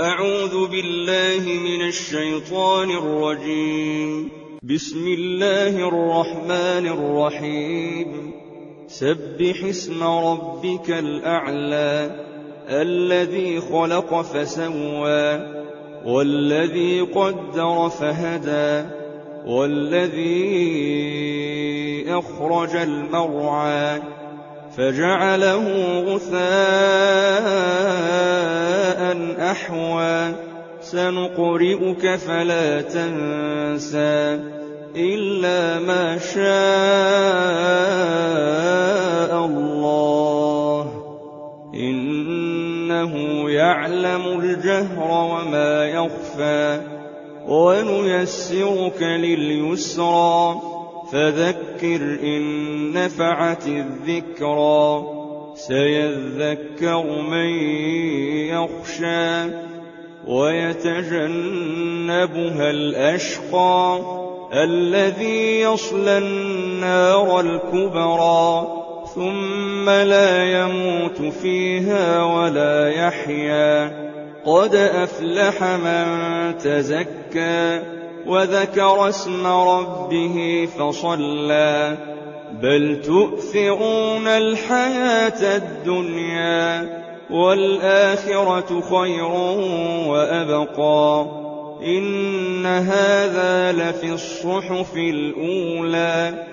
أعوذ بالله من الشيطان الرجيم. بسم الله الرحمن الرحيم. سبح اسم ربك الأعلى الذي خلق فسوى والذي قدر فهدى والذي أخرج المرعى فجعله غثاء أحوى سنقرئك فلا تنسى إلا ما شاء الله إنه يعلم الجهر وما يخفى ونيسرك لليسرى فذكر إن نفعت الذكرى سيذكر من يخشى ويتجنبها الأشقى الذي يصلى النار الكبرى ثم لا يموت فيها ولا يحيا قد أفلح من تزكى وذكر اسم ربه فصلى بل تؤثرون الحياة الدنيا والآخرة خير وأبقى إن هذا لفي الصحف الأولى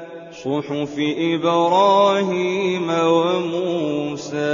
صحف إبراهيم وموسى.